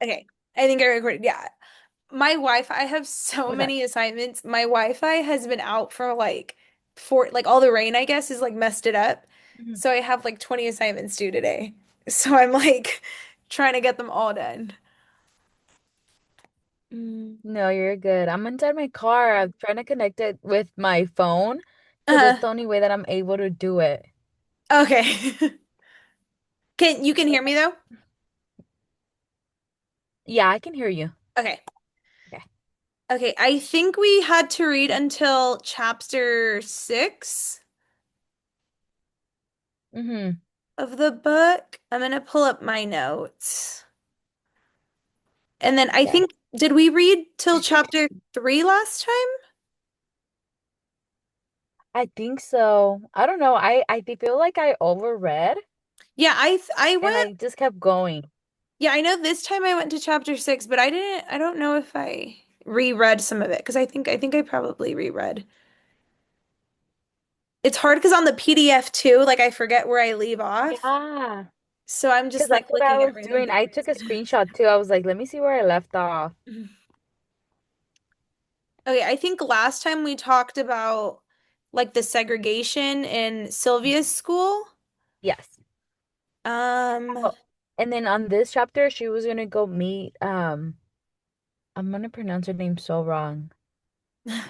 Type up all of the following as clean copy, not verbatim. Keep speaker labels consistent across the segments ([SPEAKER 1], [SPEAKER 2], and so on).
[SPEAKER 1] Okay, I think I recorded. Yeah, my Wi-Fi, I have so
[SPEAKER 2] Okay.
[SPEAKER 1] many assignments. My Wi-Fi has been out for like all the rain, I guess, is like messed it up.
[SPEAKER 2] Mhm.
[SPEAKER 1] So I have like 20 assignments due today. So I'm like trying to get them all done. Mm.
[SPEAKER 2] No, you're good. I'm inside my car. I'm trying to connect it with my phone because that's
[SPEAKER 1] Uh,
[SPEAKER 2] the only way that I'm able to do it.
[SPEAKER 1] okay. Can hear me though?
[SPEAKER 2] Yeah, I can hear you.
[SPEAKER 1] Okay.
[SPEAKER 2] Okay.
[SPEAKER 1] Okay, I think we had to read until chapter 6
[SPEAKER 2] Mm-hmm.
[SPEAKER 1] of the book. I'm gonna pull up my notes. And then I
[SPEAKER 2] Okay.
[SPEAKER 1] think, did we read till chapter 3 last time?
[SPEAKER 2] I think so. I don't know. I feel like I overread
[SPEAKER 1] Yeah, I
[SPEAKER 2] and
[SPEAKER 1] went,
[SPEAKER 2] I just kept going.
[SPEAKER 1] yeah, I know this time I went to chapter 6, but I don't know if I reread some of it because I think I probably reread. It's hard because on the PDF too, like I forget where I leave off.
[SPEAKER 2] Yeah.
[SPEAKER 1] So I'm
[SPEAKER 2] Because
[SPEAKER 1] just
[SPEAKER 2] that's
[SPEAKER 1] like
[SPEAKER 2] what I
[SPEAKER 1] looking at
[SPEAKER 2] was
[SPEAKER 1] random
[SPEAKER 2] doing. I
[SPEAKER 1] papers.
[SPEAKER 2] took a screenshot too. I was like, let me see where I left off.
[SPEAKER 1] Okay, I think last time we talked about like the segregation in Sylvia's school.
[SPEAKER 2] Yes.
[SPEAKER 1] Um,
[SPEAKER 2] Oh, and then on this chapter, she was gonna go meet I'm gonna pronounce her name so wrong.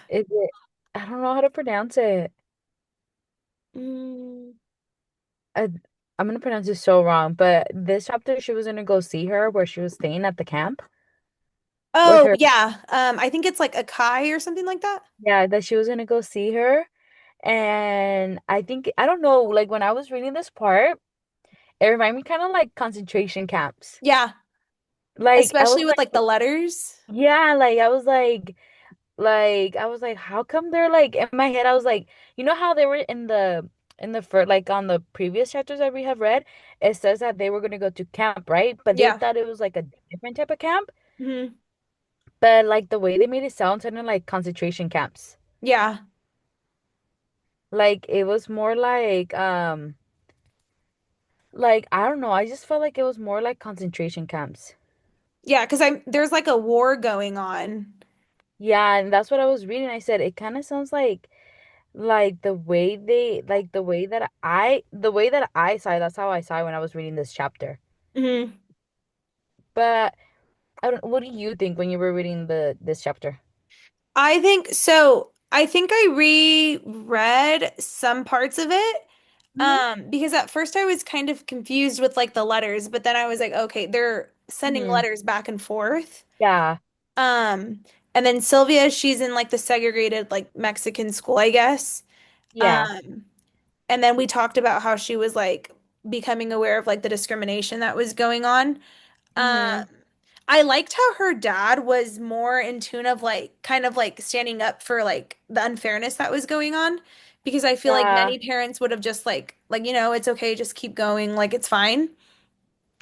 [SPEAKER 2] Is it I don't know how to pronounce it.
[SPEAKER 1] mm,
[SPEAKER 2] I, I'm gonna pronounce it so wrong, but this chapter she was gonna go see her where she was staying at the camp with
[SPEAKER 1] oh
[SPEAKER 2] her.
[SPEAKER 1] yeah. I think it's like a Kai or something like that.
[SPEAKER 2] Yeah, that she was gonna go see her. And I think I don't know, like when I was reading this part, it reminded me kind of like concentration camps.
[SPEAKER 1] Yeah,
[SPEAKER 2] Like I was
[SPEAKER 1] especially with like the
[SPEAKER 2] like,
[SPEAKER 1] letters.
[SPEAKER 2] yeah, like I was like I was like, how come they're like in my head? I was like, you know how they were in the first like on the previous chapters that we have read, it says that they were gonna go to camp, right? But they
[SPEAKER 1] Yeah.
[SPEAKER 2] thought it was like a different type of camp.
[SPEAKER 1] Hmm.
[SPEAKER 2] But like the way they made it sound sounded like concentration camps.
[SPEAKER 1] Yeah.
[SPEAKER 2] Like it was more like I don't know, I just felt like it was more like concentration camps.
[SPEAKER 1] Yeah, because there's like a war going on.
[SPEAKER 2] Yeah, and that's what I was reading. I said it kind of sounds like the way they like the way that I saw it, that's how I saw it when I was reading this chapter.
[SPEAKER 1] Hmm.
[SPEAKER 2] But I don't what do you think when you were reading the this chapter?
[SPEAKER 1] I think so. I think I reread some parts of it.
[SPEAKER 2] Hmm.
[SPEAKER 1] Because at first I was kind of confused with like the letters, but then I was like, okay, they're sending
[SPEAKER 2] Hmm.
[SPEAKER 1] letters back and forth.
[SPEAKER 2] Yeah.
[SPEAKER 1] Um, and then Sylvia, she's in like the segregated like Mexican school, I guess.
[SPEAKER 2] Yeah.
[SPEAKER 1] Um, and then we talked about how she was like becoming aware of like the discrimination that was going on.
[SPEAKER 2] Hmm.
[SPEAKER 1] Um, I liked how her dad was more in tune of like kind of like standing up for like the unfairness that was going on because I feel like
[SPEAKER 2] Yeah.
[SPEAKER 1] many parents would have just like it's okay, just keep going, like it's fine.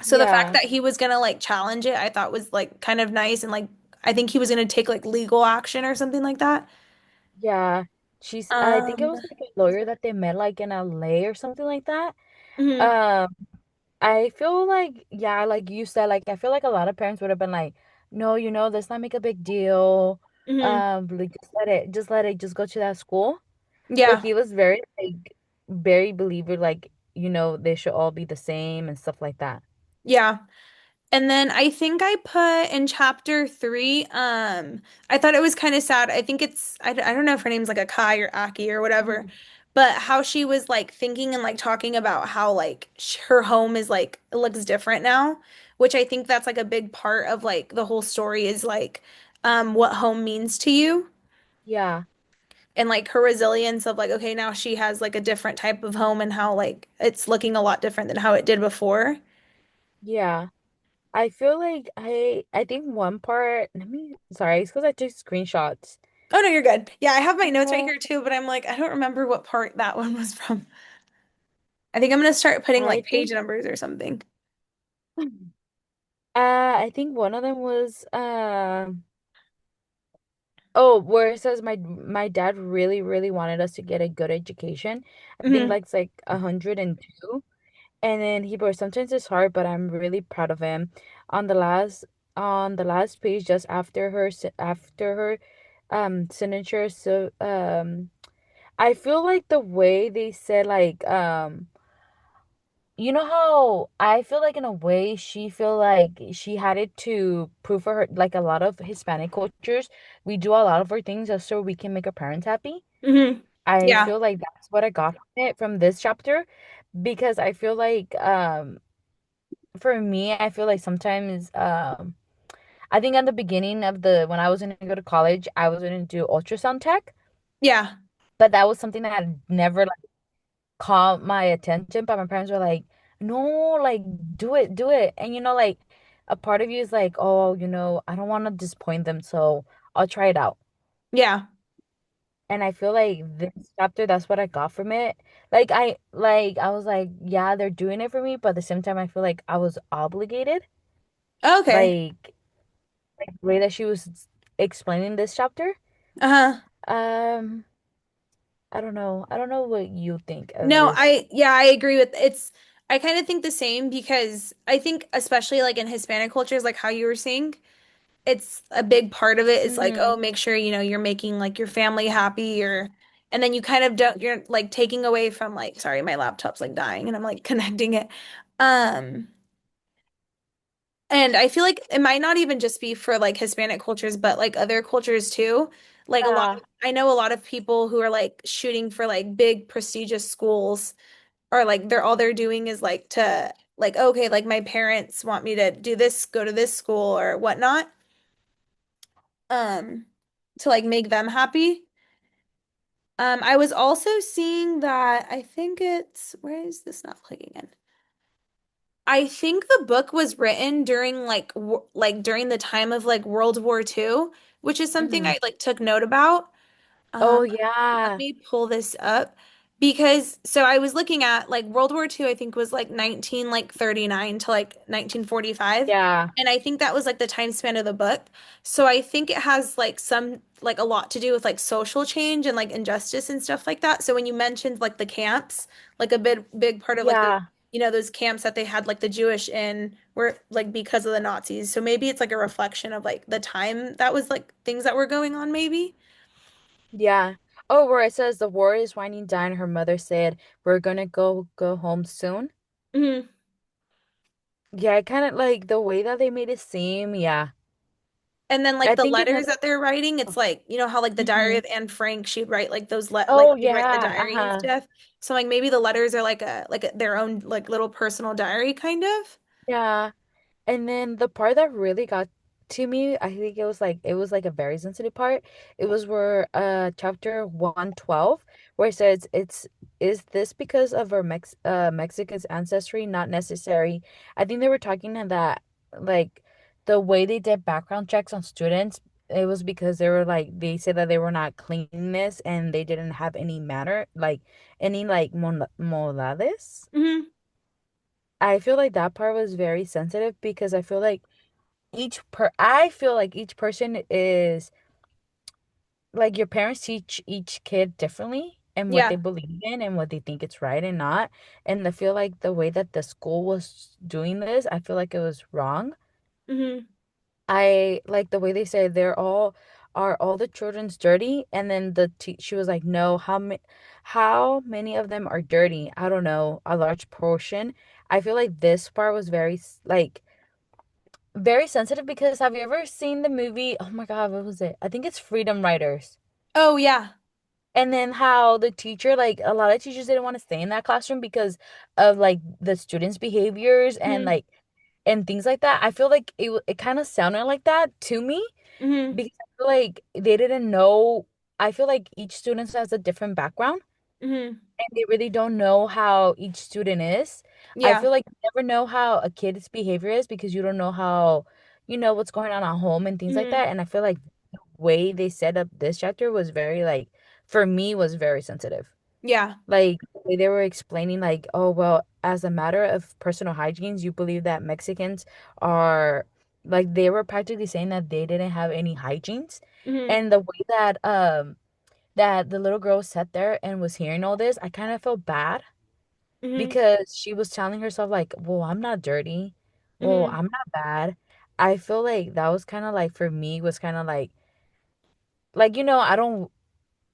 [SPEAKER 1] So the fact
[SPEAKER 2] Yeah.
[SPEAKER 1] that he was gonna like challenge it, I thought was like kind of nice and like I think he was gonna take like legal action or something like that.
[SPEAKER 2] Yeah. I think it
[SPEAKER 1] Um,
[SPEAKER 2] was like a lawyer that they met like in LA or something like that.
[SPEAKER 1] mhm,
[SPEAKER 2] Um, I feel like, yeah, like you said, like I feel like a lot of parents would have been like, no, let's not make a big deal.
[SPEAKER 1] mhm,
[SPEAKER 2] Like just go to that school. But
[SPEAKER 1] yeah,
[SPEAKER 2] he was very believer, like, they should all be the same and stuff like that.
[SPEAKER 1] yeah. And then I think I put in chapter 3, I thought it was kind of sad. I think I don't know if her name's like a Kai or Aki or whatever,
[SPEAKER 2] Mhm.
[SPEAKER 1] but how she was like thinking and like talking about how like her home is like, it looks different now, which I think that's like a big part of like the whole story is like, what home means to you
[SPEAKER 2] Yeah,
[SPEAKER 1] and like her resilience of like, okay, now she has like a different type of home and how like it's looking a lot different than how it did before.
[SPEAKER 2] yeah. I feel like I think one part, sorry, it's because I took screenshots.
[SPEAKER 1] Oh no, you're good. Yeah, I have my notes right
[SPEAKER 2] Uh,
[SPEAKER 1] here too, but I'm like, I don't remember what part that one was from. I think I'm gonna start putting like
[SPEAKER 2] I
[SPEAKER 1] page
[SPEAKER 2] think
[SPEAKER 1] numbers or something.
[SPEAKER 2] I think one of them was oh, where it says my dad really, really wanted us to get a good education. I think
[SPEAKER 1] Hmm.
[SPEAKER 2] like it's like 102. And then he wrote, sometimes it's hard, but I'm really proud of him. On the last on the last page, just after her signature, so I feel like the way they said like you know how I feel like in a way she feel like she had it to prove for her, like a lot of Hispanic cultures, we do a lot of our things just so we can make our parents happy.
[SPEAKER 1] Hmm.
[SPEAKER 2] I
[SPEAKER 1] Yeah.
[SPEAKER 2] feel like that's what I got from it from this chapter, because I feel like for me, I feel like sometimes I think at the beginning of the when I was gonna go to college, I was gonna do ultrasound tech,
[SPEAKER 1] Yeah.
[SPEAKER 2] but that was something that had never like caught my attention. But my parents were like, "No, like do it." And like a part of you is like, "Oh, I don't want to disappoint them, so I'll try it out."
[SPEAKER 1] Yeah.
[SPEAKER 2] And I feel like this chapter, that's what I got from it. I was like, yeah, they're doing it for me, but at the same time, I feel like I was obligated.
[SPEAKER 1] Okay.
[SPEAKER 2] Like the way that she was explaining this chapter.
[SPEAKER 1] Uh-huh.
[SPEAKER 2] Um, I don't know. I don't know what you think of
[SPEAKER 1] No,
[SPEAKER 2] this.
[SPEAKER 1] I agree with it's I kind of think the same because I think especially like in Hispanic cultures, like how you were saying, it's a big part of it is like,
[SPEAKER 2] Mm-hmm.
[SPEAKER 1] oh, make sure, you're making like your family happy or and then you kind of don't you're like taking away from like, sorry, my laptop's like dying and I'm like connecting it. Um, and I feel like it might not even just be for like Hispanic cultures, but like other cultures too. Like
[SPEAKER 2] Yeah,
[SPEAKER 1] I know a lot of people who are like shooting for like big prestigious schools or like they're doing is like to like, okay, like my parents want me to do this, go to this school or whatnot, um, to like make them happy. I was also seeing that I think it's where is this not plugging in? I think the book was written during like like during the time of like World War II, which is something
[SPEAKER 2] hmm.
[SPEAKER 1] I like took note about. Um,
[SPEAKER 2] Oh
[SPEAKER 1] Let
[SPEAKER 2] yeah.
[SPEAKER 1] me pull this up because so I was looking at like World War II, I think was like 19 like 39 to like 1945.
[SPEAKER 2] Yeah.
[SPEAKER 1] And I think that was like the time span of the book. So I think it has like some like a lot to do with like social change and like injustice and stuff like that. So when you mentioned like the camps, like a big part of like the
[SPEAKER 2] Yeah.
[SPEAKER 1] those camps that they had like the Jewish in were like because of the Nazis. So maybe it's like a reflection of like the time that was like things that were going on maybe.
[SPEAKER 2] Yeah. Oh, where it says the war is winding down, her mother said, "We're gonna go home soon."
[SPEAKER 1] Mhm.
[SPEAKER 2] Yeah, I kind of like the way that they made it seem. Yeah.
[SPEAKER 1] And then like
[SPEAKER 2] I
[SPEAKER 1] the
[SPEAKER 2] think
[SPEAKER 1] letters
[SPEAKER 2] another.
[SPEAKER 1] that they're writing, it's like, how like the Diary
[SPEAKER 2] Hmm.
[SPEAKER 1] of Anne Frank, she'd write like those like
[SPEAKER 2] Oh
[SPEAKER 1] she'd write the
[SPEAKER 2] yeah.
[SPEAKER 1] diary and
[SPEAKER 2] Uh-huh.
[SPEAKER 1] stuff. So like maybe the letters are like their own like little personal diary kind of.
[SPEAKER 2] Yeah. And then the part that really got to me, I think it was like a very sensitive part. It was where chapter 112, where it says it's is this because of our Mexican's ancestry? Not necessary. I think they were talking in that like the way they did background checks on students, it was because they said that they were not cleanliness and they didn't have any matter like any like modales.
[SPEAKER 1] Hmm.
[SPEAKER 2] I feel like that part was very sensitive because I feel like each person is like your parents teach each kid differently and what they
[SPEAKER 1] Yeah.
[SPEAKER 2] believe in and what they think it's right and not. And I feel like the way that the school was doing this, I feel like it was wrong.
[SPEAKER 1] Hmm.
[SPEAKER 2] I like the way they say are all the children's dirty, and then she was like, no, how many of them are dirty? I don't know, a large portion. I feel like this part was very sensitive because have you ever seen the movie? Oh my God, what was it? I think it's Freedom Writers.
[SPEAKER 1] Oh yeah.
[SPEAKER 2] And then how the teacher, like a lot of teachers didn't want to stay in that classroom because of like the students' behaviors and
[SPEAKER 1] Hmm.
[SPEAKER 2] like and things like that. I feel like it kind of sounded like that to me
[SPEAKER 1] Hmm.
[SPEAKER 2] because I feel like they didn't know. I feel like each student has a different background
[SPEAKER 1] Hmm.
[SPEAKER 2] and they really don't know how each student is. I
[SPEAKER 1] Yeah.
[SPEAKER 2] feel like you never know how a kid's behavior is because you don't know how, what's going on at home and things like
[SPEAKER 1] Hmm.
[SPEAKER 2] that. And I feel like the way they set up this chapter was very like, for me, was very sensitive.
[SPEAKER 1] Yeah.
[SPEAKER 2] Like the way they were explaining, like, oh well, as a matter of personal hygienes, you believe that Mexicans are like they were practically saying that they didn't have any hygienes,
[SPEAKER 1] Hmm.
[SPEAKER 2] and the way that the little girl sat there and was hearing all this, I kind of felt bad
[SPEAKER 1] Hmm.
[SPEAKER 2] because she was telling herself like, well, I'm not dirty. Well,
[SPEAKER 1] Hmm.
[SPEAKER 2] I'm not bad. I feel like that was kind of like for me was kind of like I don't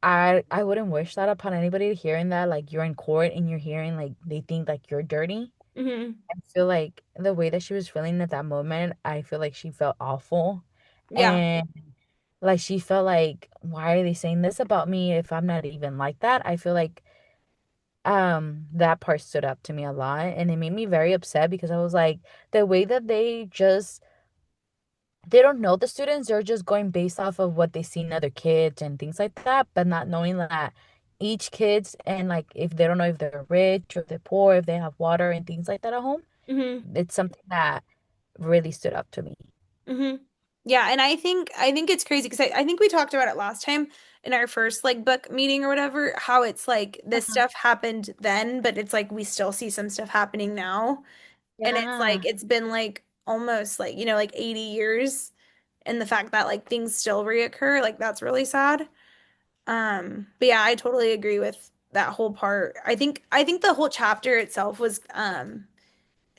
[SPEAKER 2] I wouldn't wish that upon anybody hearing that like you're in court and you're hearing like they think like you're dirty.
[SPEAKER 1] Hmm.
[SPEAKER 2] I feel like the way that she was feeling at that moment, I feel like she felt awful.
[SPEAKER 1] Yeah.
[SPEAKER 2] And like she felt like, why are they saying this about me if I'm not even like that? I feel like that part stood up to me a lot and it made me very upset because I was like, the way that they don't know the students, they're just going based off of what they see in other kids and things like that, but not knowing that each kids and like if they don't know if they're rich or if they're poor, if they have water and things like that at home,
[SPEAKER 1] Hmm.
[SPEAKER 2] it's something that really stood up to me.
[SPEAKER 1] Hmm. Yeah, and I think it's crazy because I think we talked about it last time in our first like book meeting or whatever, how it's like this
[SPEAKER 2] Uh-huh.
[SPEAKER 1] stuff happened then, but it's like we still see some stuff happening now. And it's like
[SPEAKER 2] Yeah.
[SPEAKER 1] it's been like almost like, like 80 years, and the fact that like things still reoccur, like that's really sad. But yeah, I totally agree with that whole part. I think the whole chapter itself was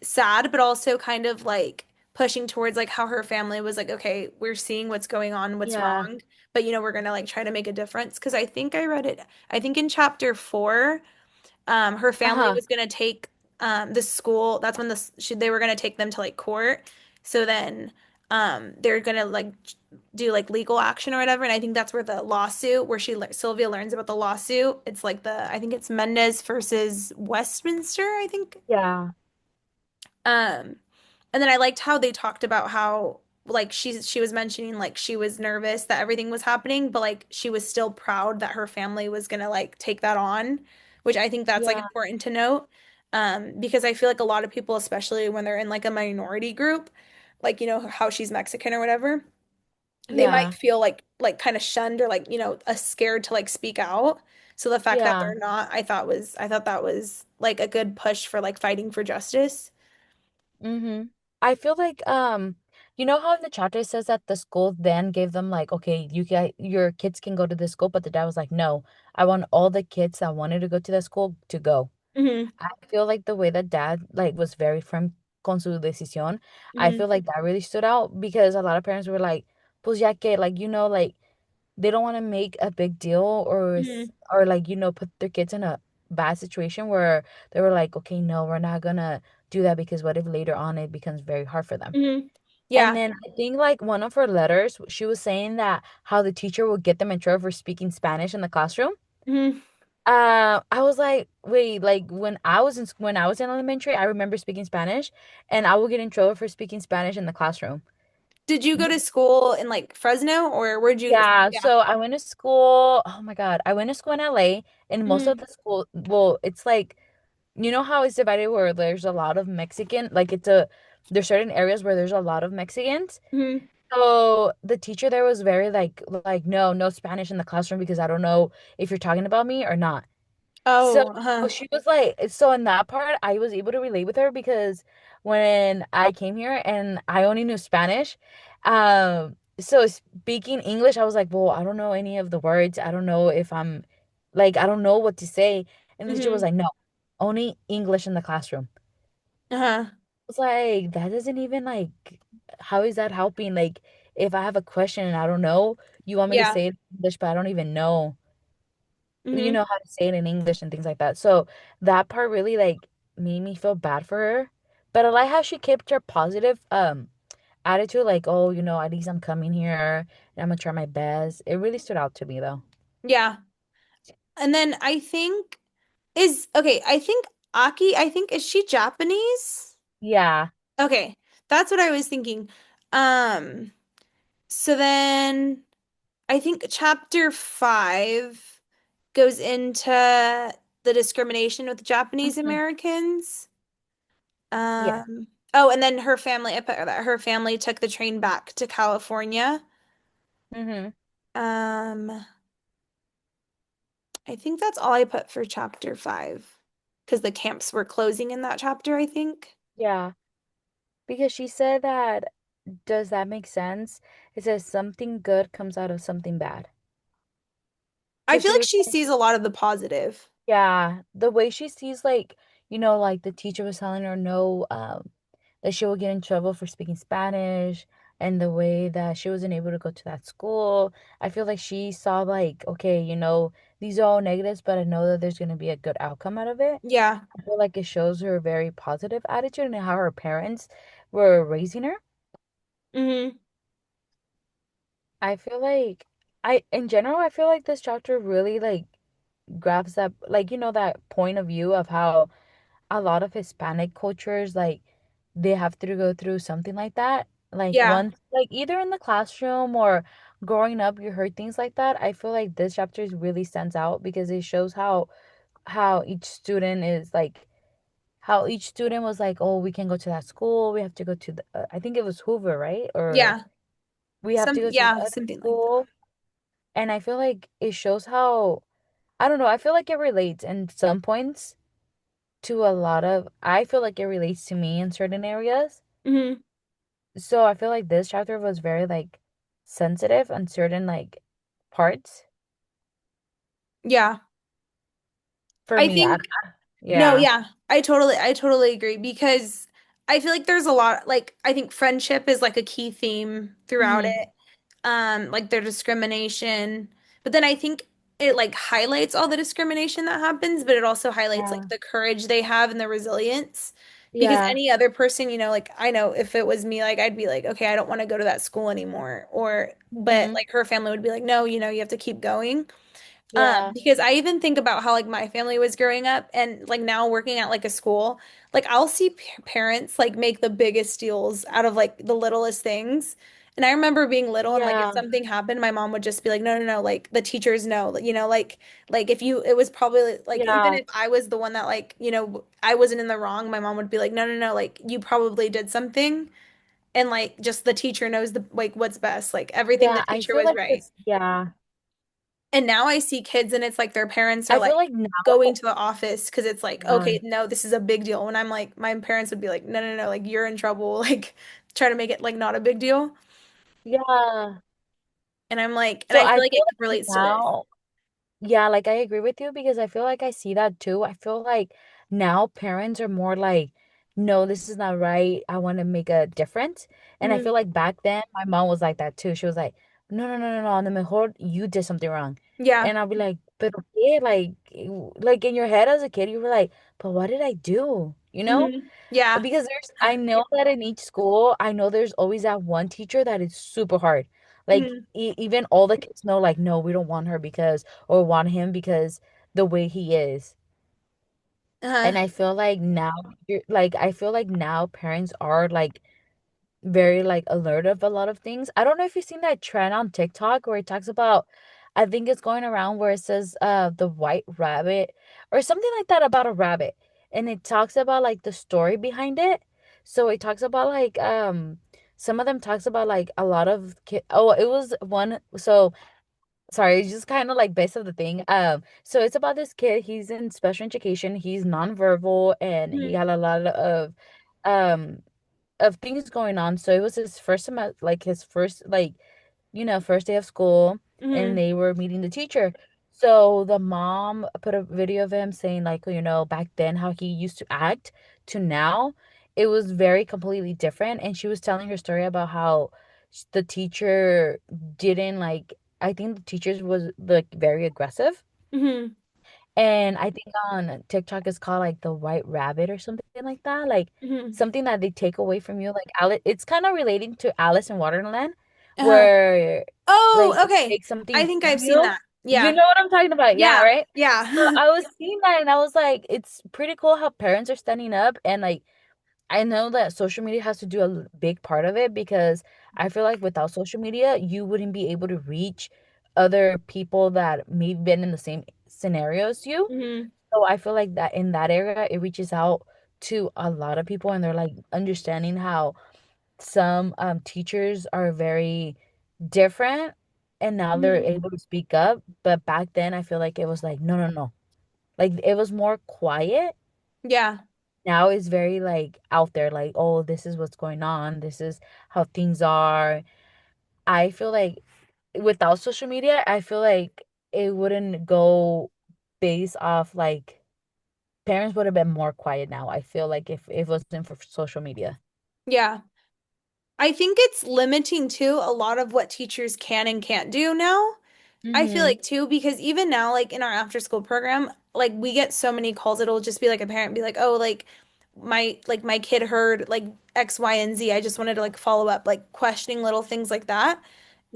[SPEAKER 1] sad, but also kind of like pushing towards like how her family was like, okay, we're seeing what's going on, what's
[SPEAKER 2] Yeah.
[SPEAKER 1] wrong, but we're gonna like try to make a difference. Because I think I read it, I think in chapter 4, her family
[SPEAKER 2] Uh-huh.
[SPEAKER 1] was gonna take the school. That's when they were gonna take them to like court. So then they're gonna like do like legal action or whatever. And I think that's where the lawsuit, where Sylvia learns about the lawsuit. It's like I think it's Mendez versus Westminster, I think.
[SPEAKER 2] Yeah.
[SPEAKER 1] Um, and then I liked how they talked about how like she was mentioning like she was nervous that everything was happening, but like she was still proud that her family was gonna like take that on, which I think that's like
[SPEAKER 2] Yeah.
[SPEAKER 1] important to note. Because I feel like a lot of people, especially when they're in like a minority group, like how she's Mexican or whatever, they might
[SPEAKER 2] Yeah.
[SPEAKER 1] feel like kind of shunned or like, scared to like speak out. So the fact that
[SPEAKER 2] Yeah.
[SPEAKER 1] they're not, I thought that was like a good push for like fighting for justice.
[SPEAKER 2] Mm-hmm. I feel like you know how in the chapter it says that the school then gave them like, okay, your kids can go to this school, but the dad was like, no, I want all the kids that wanted to go to the school to go.
[SPEAKER 1] Hmm.
[SPEAKER 2] I feel like the way that dad like was very firm con su decisión, I
[SPEAKER 1] Hmm.
[SPEAKER 2] feel like that really stood out because a lot of parents were like, pues ya que, like, like they don't want to make a big deal
[SPEAKER 1] Hmm.
[SPEAKER 2] or like, put their kids in a bad situation where they were like, okay, no, we're not gonna do that because what if later on it becomes very hard for them.
[SPEAKER 1] Hmm.
[SPEAKER 2] And
[SPEAKER 1] Yeah.
[SPEAKER 2] then I think like one of her letters, she was saying that how the teacher would get them in trouble for speaking Spanish in the classroom.
[SPEAKER 1] Hmm.
[SPEAKER 2] I was like, wait, like when I was in elementary, I remember speaking Spanish, and I would get in trouble for speaking Spanish in the classroom.
[SPEAKER 1] Did you go
[SPEAKER 2] Be-
[SPEAKER 1] to school in like Fresno, or where'd you?
[SPEAKER 2] Yeah,
[SPEAKER 1] Yeah.
[SPEAKER 2] so I went to school. Oh my God, I went to school in LA, and most of
[SPEAKER 1] Hmm.
[SPEAKER 2] the school, well, it's like how it's divided where there's a lot of Mexican, like there's certain areas where there's a lot of Mexicans.
[SPEAKER 1] Hmm.
[SPEAKER 2] So the teacher there was very like no, no Spanish in the classroom because I don't know if you're talking about me or not. So
[SPEAKER 1] Oh,
[SPEAKER 2] she was like, so in that part, I was able to relate with her because when I came here and I only knew Spanish, so speaking English, I was like, well, I don't know any of the words. I don't know if I'm like, I don't know what to say. And the teacher was
[SPEAKER 1] hmm.
[SPEAKER 2] like, no, only English in the classroom.
[SPEAKER 1] Uh-huh.
[SPEAKER 2] I was like, that doesn't even like, how is that helping? Like, if I have a question and I don't know, you want me to
[SPEAKER 1] Yeah.
[SPEAKER 2] say it in English, but I don't even know
[SPEAKER 1] Hmm.
[SPEAKER 2] how to say it in English and things like that. So that part really like made me feel bad for her. But I like how she kept her positive attitude, like, oh, at least I'm coming here and I'm gonna try my best. It really stood out to me though.
[SPEAKER 1] Yeah. And then I think Aki, I think is she Japanese?
[SPEAKER 2] Yeah.
[SPEAKER 1] Okay. That's what I was thinking. Um, so then I think chapter 5 goes into the discrimination with Japanese
[SPEAKER 2] Hmm.
[SPEAKER 1] Americans.
[SPEAKER 2] Yeah.
[SPEAKER 1] Oh, and then her family, I put that her family took the train back to California.
[SPEAKER 2] Hmm.
[SPEAKER 1] Um, I think that's all I put for chapter 5 because the camps were closing in that chapter, I think.
[SPEAKER 2] Yeah. Because she said that, does that make sense? It says something good comes out of something bad.
[SPEAKER 1] I
[SPEAKER 2] Because
[SPEAKER 1] feel
[SPEAKER 2] she
[SPEAKER 1] like
[SPEAKER 2] was
[SPEAKER 1] she
[SPEAKER 2] saying,
[SPEAKER 1] sees a lot of the positive.
[SPEAKER 2] yeah, the way she sees like, like the teacher was telling her no, that she would get in trouble for speaking Spanish, and the way that she wasn't able to go to that school. I feel like she saw like, okay, these are all negatives, but I know that there's gonna be a good outcome out of it.
[SPEAKER 1] Yeah.
[SPEAKER 2] I feel like it shows her a very positive attitude and how her parents were raising her.
[SPEAKER 1] Hmm.
[SPEAKER 2] I feel like in general, I feel like this chapter really like grabs that, like, that point of view of how a lot of Hispanic cultures, like, they have to go through something like that. Like,
[SPEAKER 1] Yeah.
[SPEAKER 2] once, like, either in the classroom or growing up, you heard things like that. I feel like this chapter really stands out because it shows how each student is like, how each student was like, oh, we can go to that school. We have to go to the, I think it was Hoover, right? Or
[SPEAKER 1] Yeah.
[SPEAKER 2] we have to go to the
[SPEAKER 1] Yeah,
[SPEAKER 2] other
[SPEAKER 1] something like that.
[SPEAKER 2] school. And I feel like it shows how, I don't know, I feel like it relates in some points to a lot of, I feel like it relates to me in certain areas.
[SPEAKER 1] Hmm.
[SPEAKER 2] So I feel like this chapter was very like sensitive on certain like parts
[SPEAKER 1] Yeah.
[SPEAKER 2] for
[SPEAKER 1] I
[SPEAKER 2] me.
[SPEAKER 1] think no,
[SPEAKER 2] Yeah.
[SPEAKER 1] yeah. I totally agree because I feel like there's a lot like I think friendship is like a key theme throughout
[SPEAKER 2] Hmm.
[SPEAKER 1] it. Like their discrimination. But then I think it like highlights all the discrimination that happens, but it also highlights like
[SPEAKER 2] Yeah.
[SPEAKER 1] the courage they have and the resilience. Because
[SPEAKER 2] Yeah.
[SPEAKER 1] any other person, like I know if it was me, like I'd be like, okay, I don't want to go to that school anymore. But
[SPEAKER 2] Hmm.
[SPEAKER 1] like her family would be like, no, you have to keep going.
[SPEAKER 2] Yeah.
[SPEAKER 1] Because I even think about how like my family was growing up and like now working at like a school, like I'll see parents like make the biggest deals out of like the littlest things. And I remember being little and like if
[SPEAKER 2] Yeah.
[SPEAKER 1] something happened, my mom would just be like, no, no, no, like the teachers know, like if you, it was probably like even
[SPEAKER 2] Yeah.
[SPEAKER 1] if I was the one that like, I wasn't in the wrong, my mom would be like, no, no, no, like you probably did something. And like just the teacher knows the like what's best, like everything the
[SPEAKER 2] Yeah. I
[SPEAKER 1] teacher
[SPEAKER 2] feel
[SPEAKER 1] was
[SPEAKER 2] like
[SPEAKER 1] right.
[SPEAKER 2] this, yeah.
[SPEAKER 1] And now I see kids and it's like their parents are
[SPEAKER 2] I feel
[SPEAKER 1] like
[SPEAKER 2] like now,
[SPEAKER 1] going to the office because it's like,
[SPEAKER 2] yeah.
[SPEAKER 1] okay, no, this is a big deal. When I'm like, my parents would be like, no, no, no, like you're in trouble. Like try to make it like not a big deal.
[SPEAKER 2] Yeah.
[SPEAKER 1] And I'm like, and
[SPEAKER 2] So
[SPEAKER 1] I
[SPEAKER 2] I
[SPEAKER 1] feel like
[SPEAKER 2] feel
[SPEAKER 1] it
[SPEAKER 2] like
[SPEAKER 1] relates to this.
[SPEAKER 2] now, yeah, like I agree with you because I feel like I see that too. I feel like now parents are more like, no, this is not right. I want to make a difference. And I
[SPEAKER 1] Hmm.
[SPEAKER 2] feel like back then my mom was like that too. She was like, no, no, no, no, no. No mejor you did something wrong.
[SPEAKER 1] Yeah.
[SPEAKER 2] And I'll be like, but okay, like in your head as a kid, you were like, but what did I do? You know?
[SPEAKER 1] Hmm. Yeah.
[SPEAKER 2] Because I know that in each school, I know there's always that one teacher that is super hard. Like,
[SPEAKER 1] Hmm.
[SPEAKER 2] even all the kids know, like, no, we don't want her because, or want him because the way he is.
[SPEAKER 1] Uh-huh.
[SPEAKER 2] And I feel like now, I feel like now parents are like very like alert of a lot of things. I don't know if you've seen that trend on TikTok where it talks about, I think it's going around where it says the white rabbit or something like that about a rabbit. And it talks about like the story behind it. So it talks about like some of them talks about like a lot of oh, it was one, so sorry, it's just kind of like based of the thing. So it's about this kid, he's in special education, he's nonverbal and he
[SPEAKER 1] Hmm.
[SPEAKER 2] had a lot um of things going on. So it was his first semester, like his first, like, first day of school, and
[SPEAKER 1] Hmm.
[SPEAKER 2] they were meeting the teacher. So the mom put a video of him saying, like, back then how he used to act to now, it was very completely different. And she was telling her story about how the teacher didn't like, I think the teachers was like very aggressive.
[SPEAKER 1] Hmm.
[SPEAKER 2] And I think on TikTok it's called like the white rabbit or something like that. Like
[SPEAKER 1] Hmm.
[SPEAKER 2] something that they take away from you. Like Alice, it's kind of relating to Alice in Wonderland,
[SPEAKER 1] Uh-huh.
[SPEAKER 2] where
[SPEAKER 1] Oh,
[SPEAKER 2] like they
[SPEAKER 1] okay.
[SPEAKER 2] take something
[SPEAKER 1] I think
[SPEAKER 2] from
[SPEAKER 1] I've seen
[SPEAKER 2] you.
[SPEAKER 1] that.
[SPEAKER 2] You
[SPEAKER 1] Yeah.
[SPEAKER 2] know what I'm talking about, yeah,
[SPEAKER 1] Yeah.
[SPEAKER 2] right? So
[SPEAKER 1] Yeah.
[SPEAKER 2] I was seeing that and I was like, it's pretty cool how parents are standing up, and like I know that social media has to do a big part of it because I feel like without social media, you wouldn't be able to reach other people that may have been in the same scenario as you.
[SPEAKER 1] Hmm.
[SPEAKER 2] So I feel like that in that area, it reaches out to a lot of people, and they're like understanding how some teachers are very different, and now they're
[SPEAKER 1] Hmm.
[SPEAKER 2] able to speak up. But back then, I feel like it was like, no, no, no. Like it was more quiet.
[SPEAKER 1] Yeah.
[SPEAKER 2] Now it's very like out there, like, oh, this is what's going on. This is how things are. I feel like without social media, I feel like it wouldn't go based off like parents would have been more quiet now. I feel like if it wasn't for social media.
[SPEAKER 1] Yeah. I think it's limiting too a lot of what teachers can and can't do now. I feel
[SPEAKER 2] Mm-hmm.
[SPEAKER 1] like too, because even now, like in our after school program, like we get so many calls, it'll just be like a parent be like, oh, like my kid heard like X, Y, and Z. I just wanted to like follow up, like questioning little things like that.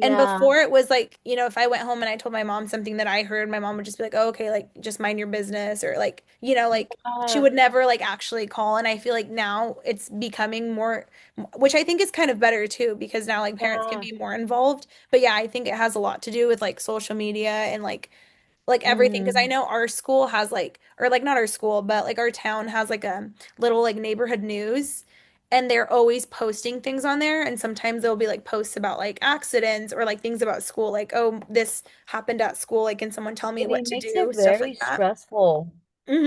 [SPEAKER 1] And
[SPEAKER 2] Yeah.
[SPEAKER 1] before it was like, if I went home and I told my mom something that I heard, my mom would just be like, oh, okay, like just mind your business, or like, like she
[SPEAKER 2] Yeah.
[SPEAKER 1] would never like actually call. And I feel like now it's becoming more, which I think is kind of better too, because now like parents can
[SPEAKER 2] Yeah.
[SPEAKER 1] be more involved. But yeah, I think it has a lot to do with like social media and like everything, because I
[SPEAKER 2] Mm.
[SPEAKER 1] know our school has like, or like not our school but like our town has like a little like neighborhood news, and they're always posting things on there, and sometimes there'll be like posts about like accidents or like things about school, like, oh, this happened at school, like can someone tell me
[SPEAKER 2] And
[SPEAKER 1] what
[SPEAKER 2] it
[SPEAKER 1] to
[SPEAKER 2] makes it
[SPEAKER 1] do, stuff like
[SPEAKER 2] very
[SPEAKER 1] that.
[SPEAKER 2] stressful.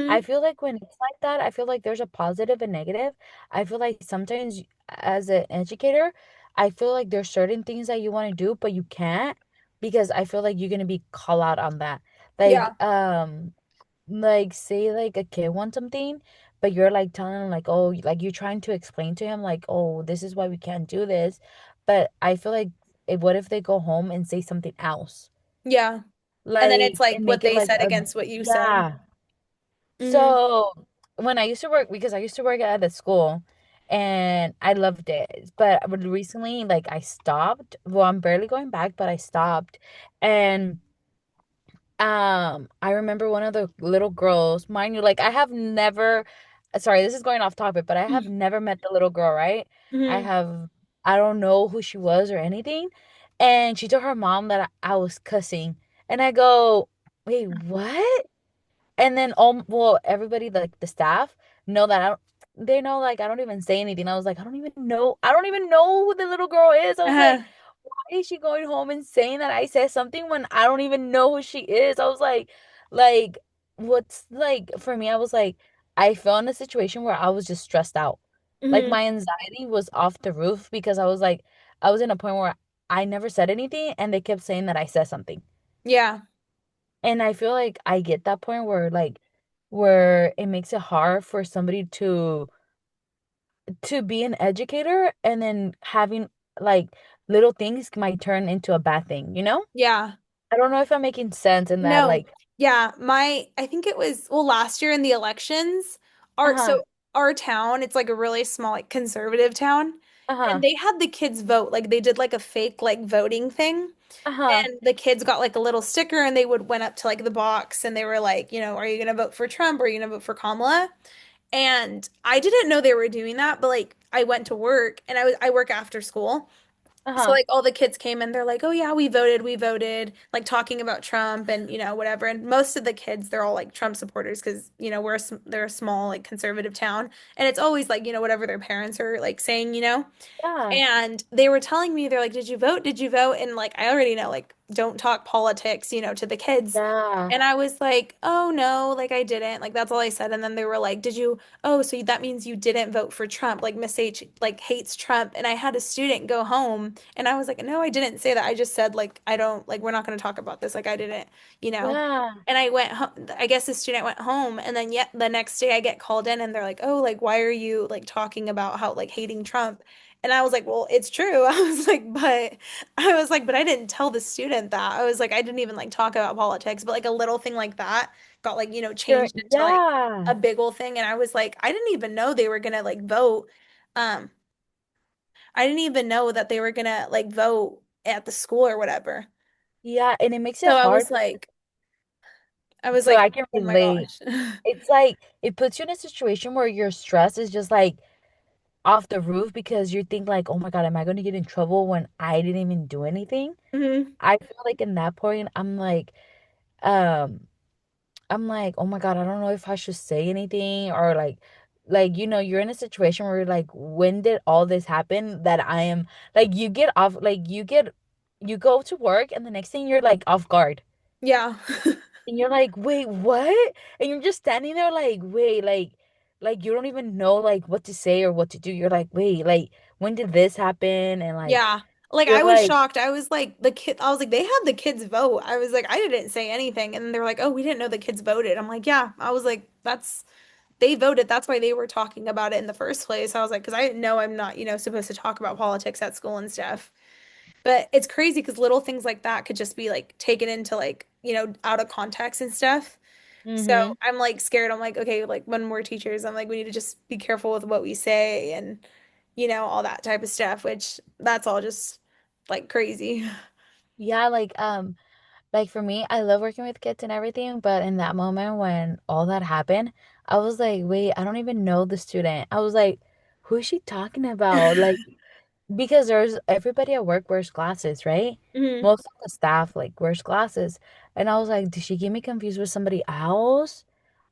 [SPEAKER 2] I
[SPEAKER 1] Hmm.
[SPEAKER 2] feel like when it's like that, I feel like there's a positive and negative. I feel like sometimes as an educator, I feel like there's certain things that you want to do, but you can't because I feel like you're gonna be called out on that.
[SPEAKER 1] Yeah.
[SPEAKER 2] Like say like a kid wants something, but you're like telling him like, oh, like you're trying to explain to him like, oh, this is why we can't do this. But I feel like what if they go home and say something else?
[SPEAKER 1] Yeah. And then it's
[SPEAKER 2] Like
[SPEAKER 1] like
[SPEAKER 2] and
[SPEAKER 1] what
[SPEAKER 2] make it
[SPEAKER 1] they
[SPEAKER 2] like
[SPEAKER 1] said
[SPEAKER 2] a
[SPEAKER 1] against what you said.
[SPEAKER 2] yeah.
[SPEAKER 1] Hmm.
[SPEAKER 2] So when I used to work, because I used to work at a school and I loved it. But recently, like I stopped. Well, I'm barely going back, but I stopped. And I remember one of the little girls, mind you, like I have never, sorry, this is going off topic, but I have never met the little girl, right? I
[SPEAKER 1] Hmm.
[SPEAKER 2] have, I don't know who she was or anything. And she told her mom that I was cussing. And I go, wait, what? And then well, everybody like the staff know that I don't they know like I don't even say anything. I was like, I don't even know who the little girl is. I was like,
[SPEAKER 1] Uh-huh.
[SPEAKER 2] why is she going home and saying that I said something when I don't even know who she is? I was like, what's like for me, I was like, I fell in a situation where I was just stressed out. Like
[SPEAKER 1] Hmm.
[SPEAKER 2] my anxiety was off the roof because I was like, I was in a point where I never said anything and they kept saying that I said something.
[SPEAKER 1] Yeah.
[SPEAKER 2] And I feel like I get that point where where it makes it hard for somebody to be an educator and then having like little things might turn into a bad thing, you know?
[SPEAKER 1] Yeah.
[SPEAKER 2] I don't know if I'm making sense in that
[SPEAKER 1] No,
[SPEAKER 2] like
[SPEAKER 1] yeah, I think it was, well, last year in the elections,
[SPEAKER 2] uh-huh,
[SPEAKER 1] our town, it's like a really small, like conservative town, and
[SPEAKER 2] uh-huh,
[SPEAKER 1] they had the kids vote, like they did like a fake like voting thing,
[SPEAKER 2] uh-huh.
[SPEAKER 1] and the kids got like a little sticker, and they would went up to like the box, and they were like, are you gonna vote for Trump, or are you gonna vote for Kamala? And I didn't know they were doing that, but like I went to work, and I work after school. So
[SPEAKER 2] Uh-huh.
[SPEAKER 1] like all the kids came and they're like, "Oh yeah, we voted," like talking about Trump and whatever. And most of the kids, they're all like Trump supporters because they're a small like conservative town, and it's always like whatever their parents are like saying.
[SPEAKER 2] Yeah.
[SPEAKER 1] And they were telling me, they're like, "Did you vote? Did you vote?" And like I already know, like, don't talk politics, to the kids.
[SPEAKER 2] Yeah.
[SPEAKER 1] And I was like, "Oh no, like I didn't." Like that's all I said. And then they were like, "Did you Oh, so that means you didn't vote for Trump. Like Miss H like hates Trump." And I had a student go home and I was like, "No, I didn't say that. I just said like I don't like we're not going to talk about this. Like I didn't, you know."
[SPEAKER 2] Yeah.
[SPEAKER 1] And I went home, I guess the student went home, and then yet the next day I get called in and they're like, "Oh, like why are you like talking about how like hating Trump?" And I was like, "Well, it's true." But I didn't tell the student that. I was like, I didn't even like talk about politics, but like a little thing like that got like,
[SPEAKER 2] Sure.
[SPEAKER 1] changed into like
[SPEAKER 2] Yeah.
[SPEAKER 1] a big old thing. And I was like, I didn't even know they were gonna like vote. Um, I didn't even know that they were gonna like vote at the school or whatever.
[SPEAKER 2] Yeah. And it makes it
[SPEAKER 1] So
[SPEAKER 2] hard.
[SPEAKER 1] I was
[SPEAKER 2] So
[SPEAKER 1] like,
[SPEAKER 2] I can
[SPEAKER 1] oh my
[SPEAKER 2] relate.
[SPEAKER 1] gosh.
[SPEAKER 2] It's like it puts you in a situation where your stress is just like off the roof because you think like, oh my God, am I going to get in trouble when I didn't even do anything?
[SPEAKER 1] Hmm.
[SPEAKER 2] I feel like in that point, um, I'm like, oh my God, I don't know if I should say anything or you're in a situation where you're like, when did all this happen that I am like, you get off, you go to work and the next thing you're like off guard.
[SPEAKER 1] Yeah.
[SPEAKER 2] And you're like, wait, what? And you're just standing there like, wait, like you don't even know like what to say or what to do. You're like, wait, like when did this happen? And like
[SPEAKER 1] Yeah. Like
[SPEAKER 2] you're
[SPEAKER 1] I was
[SPEAKER 2] like,
[SPEAKER 1] shocked. I was like, they had the kids vote. I was like, I didn't say anything. And they're like, "Oh, we didn't know the kids voted." I'm like, "Yeah." I was like, they voted. That's why they were talking about it in the first place. I was like, because I know I'm not, supposed to talk about politics at school and stuff. But it's crazy because little things like that could just be like taken into like, out of context and stuff. So
[SPEAKER 2] Mm-hmm.
[SPEAKER 1] I'm like scared. I'm like, okay, like when we're teachers, I'm like, we need to just be careful with what we say and, all that type of stuff, which that's all just like crazy.
[SPEAKER 2] Yeah, like for me, I love working with kids and everything, but in that moment when all that happened, I was like, wait, I don't even know the student. I was like, who is she talking about? Like, because there's everybody at work wears glasses, right?
[SPEAKER 1] Hmm.
[SPEAKER 2] Most of the staff like wears glasses. And I was like, did she get me confused with somebody else?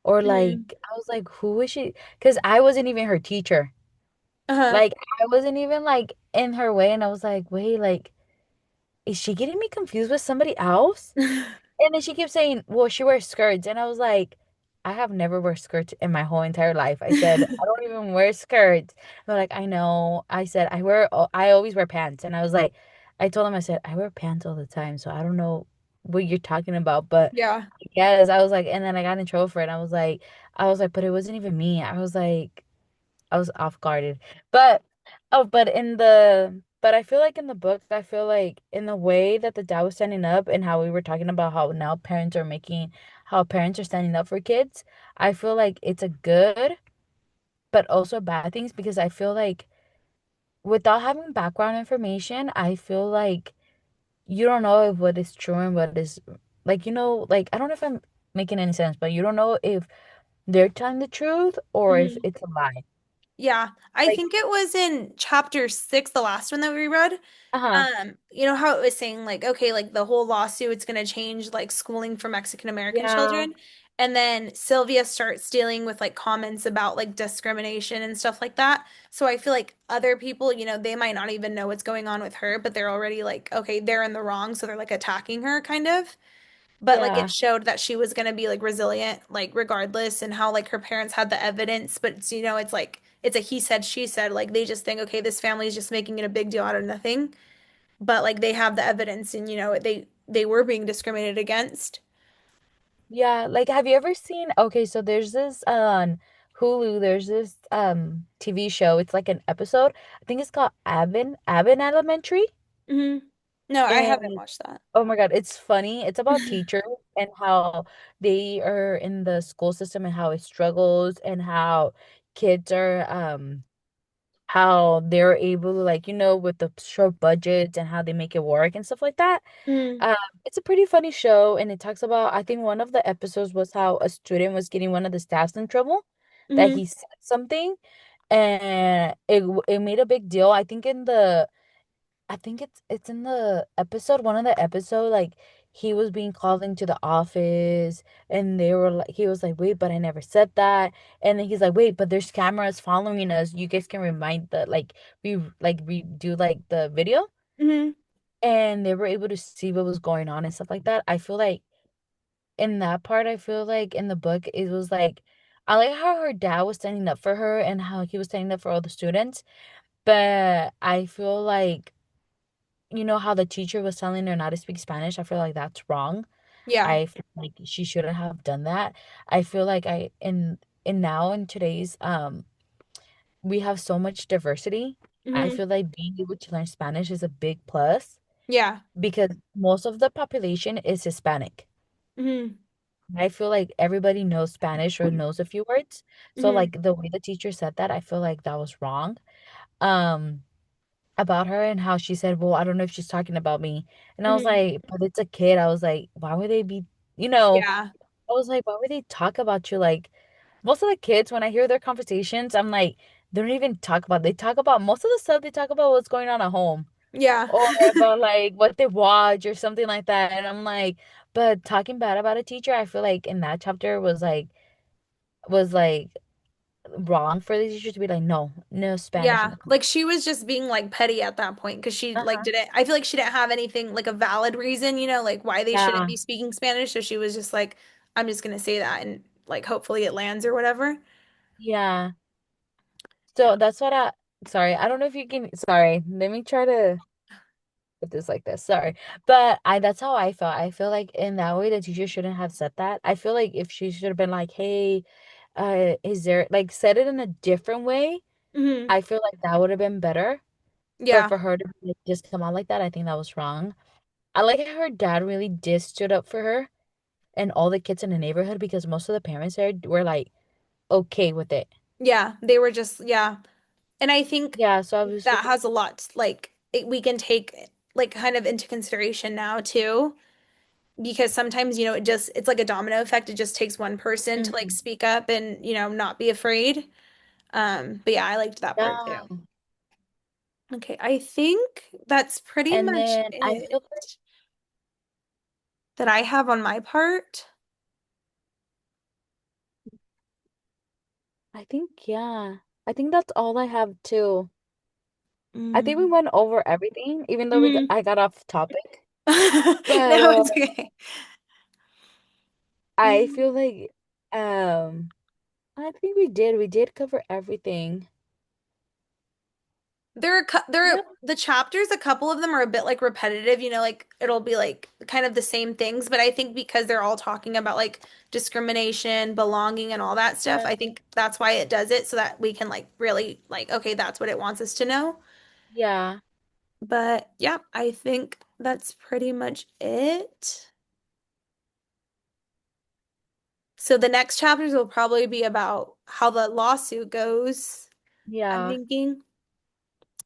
[SPEAKER 2] Or
[SPEAKER 1] Hmm.
[SPEAKER 2] like, I was like, who is she? Because I wasn't even her teacher.
[SPEAKER 1] Uh-huh.
[SPEAKER 2] Like, I wasn't even like in her way. And I was like, wait, like, is she getting me confused with somebody else? And then she kept saying, well, she wears skirts. And I was like, I have never wear skirts in my whole entire life. I said, I don't even wear skirts. They're like, I know. I said, I always wear pants. And I was like, I told them, I said, I wear pants all the time. So I don't know what you're talking about. But
[SPEAKER 1] Yeah.
[SPEAKER 2] yes, I was like, and then I got in trouble for it. I was like, but it wasn't even me. I was off guarded. But but I feel like in the book, I feel like in the way that the dad was standing up and how we were talking about how now how parents are standing up for kids, I feel like it's a good but also bad things because I feel like without having background information, I feel like you don't know if what is true and what is like I don't know if I'm making any sense, but you don't know if they're telling the truth or if
[SPEAKER 1] Hmm.
[SPEAKER 2] it's a lie.
[SPEAKER 1] Yeah, I
[SPEAKER 2] Like,
[SPEAKER 1] think it was in chapter 6, the last one that we read.
[SPEAKER 2] uh-huh.
[SPEAKER 1] You know how it was saying like, okay, like the whole lawsuit, it's gonna change like schooling for Mexican American
[SPEAKER 2] Yeah.
[SPEAKER 1] children. And then Sylvia starts dealing with like comments about like discrimination and stuff like that. So I feel like other people, they might not even know what's going on with her, but they're already like, okay, they're in the wrong, so they're like attacking her kind of. But like it
[SPEAKER 2] Yeah.
[SPEAKER 1] showed that she was going to be like resilient like regardless, and how like her parents had the evidence, but it's like it's a he said she said, like they just think, okay, this family is just making it a big deal out of nothing, but like they have the evidence, and they were being discriminated against.
[SPEAKER 2] Yeah, like have you ever seen okay, so there's this on Hulu, there's this TV show. It's like an episode. I think it's called Abin Elementary.
[SPEAKER 1] Hmm. No, I haven't
[SPEAKER 2] And
[SPEAKER 1] watched that.
[SPEAKER 2] oh my God, it's funny. It's about teachers and how they are in the school system and how it struggles and how kids are how they're able to like, with the short budgets and how they make it work and stuff like that.
[SPEAKER 1] Mm-hmm.
[SPEAKER 2] Um, it's a pretty funny show, and it talks about, I think one of the episodes was how a student was getting one of the staffs in trouble, that
[SPEAKER 1] Hmm.
[SPEAKER 2] he said something, and it made a big deal. I think it's in the episode, one of the episode, like he was being called into the office, and he was like, wait, but I never said that, and then he's like, wait, but there's cameras following us. You guys can remind the we do like the video,
[SPEAKER 1] Hmm.
[SPEAKER 2] and they were able to see what was going on and stuff like that. I feel like in that part, I feel like in the book, it was like, I like how her dad was standing up for her and how he was standing up for all the students. But I feel like, how the teacher was telling her not to speak Spanish, I feel like that's wrong.
[SPEAKER 1] Yeah.
[SPEAKER 2] I feel like she shouldn't have done that. I feel like in now in today's we have so much diversity. I
[SPEAKER 1] Hmm.
[SPEAKER 2] feel like being able to learn Spanish is a big plus
[SPEAKER 1] Yeah.
[SPEAKER 2] because most of the population is Hispanic.
[SPEAKER 1] Hmm.
[SPEAKER 2] I feel like everybody knows Spanish or knows a few words. So
[SPEAKER 1] Hmm.
[SPEAKER 2] like the way the teacher said that, I feel like that was wrong. Um, about her and how she said, "Well, I don't know if she's talking about me." And I was
[SPEAKER 1] Hmm.
[SPEAKER 2] like, "But it's a kid." I was like, "Why would they be, you know,
[SPEAKER 1] Yeah.
[SPEAKER 2] I was like, why would they talk about you? Like most of the kids, when I hear their conversations, I'm like, they don't even talk about, they talk about most of the stuff they talk about what's going on at home
[SPEAKER 1] Yeah.
[SPEAKER 2] or about like what they watch or something like that. And I'm like, but talking bad about a teacher, I feel like in that chapter was like wrong for the teacher to be like, no, no Spanish in
[SPEAKER 1] Yeah,
[SPEAKER 2] the class.
[SPEAKER 1] like she was just being like petty at that point because she like
[SPEAKER 2] Uh-huh.
[SPEAKER 1] didn't, I feel like she didn't have anything like a valid reason, like why they shouldn't
[SPEAKER 2] Yeah.
[SPEAKER 1] be speaking Spanish. So she was just like, I'm just gonna say that, and like hopefully it lands or whatever.
[SPEAKER 2] Yeah.
[SPEAKER 1] Yeah.
[SPEAKER 2] So that's what sorry, I don't know if you can, sorry, let me try to put this like this, sorry. But that's how I felt. I feel like in that way, the teacher shouldn't have said that. I feel like if she should have been like, hey, is there like said it in a different way,
[SPEAKER 1] Hmm.
[SPEAKER 2] I feel like that would have been better. But
[SPEAKER 1] Yeah.
[SPEAKER 2] for her to like, just come out like that, I think that was wrong. I like how her dad really did stood up for her and all the kids in the neighborhood because most of the parents there were like okay with it.
[SPEAKER 1] Yeah. They were just, yeah. And I think
[SPEAKER 2] Yeah, so I was
[SPEAKER 1] that
[SPEAKER 2] just
[SPEAKER 1] has a lot, like, we can take, like, kind of into consideration now, too. Because sometimes, it just, it's like a domino effect. It just takes one person to, like,
[SPEAKER 2] mhm.
[SPEAKER 1] speak up and, not be afraid. But yeah, I liked that part, too.
[SPEAKER 2] Yeah.
[SPEAKER 1] Okay. I think that's pretty
[SPEAKER 2] And
[SPEAKER 1] much
[SPEAKER 2] then I
[SPEAKER 1] it
[SPEAKER 2] feel like
[SPEAKER 1] that I have on my part.
[SPEAKER 2] I think yeah. I think that's all I have too. I think we
[SPEAKER 1] Mm.
[SPEAKER 2] went over everything, even though
[SPEAKER 1] Mhm.
[SPEAKER 2] I got off topic. But
[SPEAKER 1] No, it's okay.
[SPEAKER 2] I
[SPEAKER 1] Mm.
[SPEAKER 2] feel like um I think we did cover everything. Yep.
[SPEAKER 1] The chapters, a couple of them are a bit like repetitive, like it'll be like kind of the same things, but I think because they're all talking about like discrimination, belonging, and all that stuff, I
[SPEAKER 2] Yeah.
[SPEAKER 1] think that's why it does it so that we can like really like, okay, that's what it wants us to know.
[SPEAKER 2] Yeah.
[SPEAKER 1] But yeah, I think that's pretty much it. So the next chapters will probably be about how the lawsuit goes, I'm
[SPEAKER 2] Yeah.
[SPEAKER 1] thinking.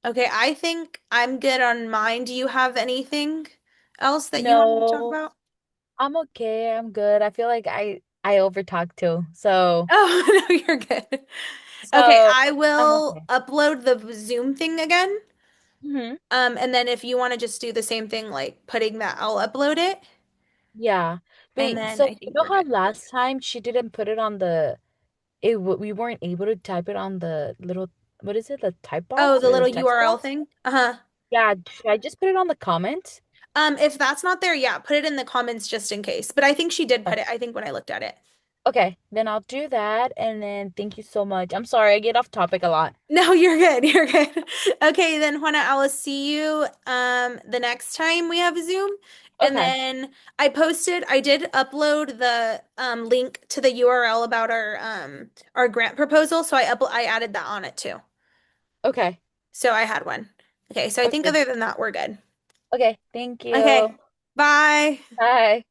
[SPEAKER 1] Okay, I think I'm good on mine. Do you have anything else that you want to talk
[SPEAKER 2] No,
[SPEAKER 1] about?
[SPEAKER 2] I'm okay. I'm good. I feel like I overtalk too. So
[SPEAKER 1] Oh, no, you're good. Okay,
[SPEAKER 2] so
[SPEAKER 1] I
[SPEAKER 2] I'm
[SPEAKER 1] will
[SPEAKER 2] okay.
[SPEAKER 1] upload the Zoom thing again.
[SPEAKER 2] Hmm.
[SPEAKER 1] And then if you want to just do the same thing, like putting that, I'll upload it,
[SPEAKER 2] Yeah.
[SPEAKER 1] and
[SPEAKER 2] Wait,
[SPEAKER 1] then
[SPEAKER 2] so
[SPEAKER 1] I
[SPEAKER 2] you
[SPEAKER 1] think
[SPEAKER 2] know
[SPEAKER 1] we're
[SPEAKER 2] how
[SPEAKER 1] good.
[SPEAKER 2] last time she didn't put it on we weren't able to type it on the little, what is it, the type
[SPEAKER 1] Oh,
[SPEAKER 2] box
[SPEAKER 1] the
[SPEAKER 2] or the
[SPEAKER 1] little
[SPEAKER 2] text
[SPEAKER 1] URL
[SPEAKER 2] box?
[SPEAKER 1] thing? Uh-huh.
[SPEAKER 2] Yeah, should I just put it on the comments?
[SPEAKER 1] If that's not there, yeah, put it in the comments just in case. But I think she did
[SPEAKER 2] Okay.
[SPEAKER 1] put it, I think when I looked at it.
[SPEAKER 2] Okay, then I'll do that and then thank you so much. I'm sorry, I get off topic a lot.
[SPEAKER 1] No, you're good. You're good. Okay, then Juana, I will see you the next time we have a Zoom. And
[SPEAKER 2] Okay.
[SPEAKER 1] then I did upload the link to the URL about our grant proposal, so I added that on it too.
[SPEAKER 2] Okay.
[SPEAKER 1] So I had one. Okay, so I think
[SPEAKER 2] Okay.
[SPEAKER 1] other than that, we're good.
[SPEAKER 2] Okay, thank
[SPEAKER 1] Okay.
[SPEAKER 2] you.
[SPEAKER 1] Bye.
[SPEAKER 2] Bye.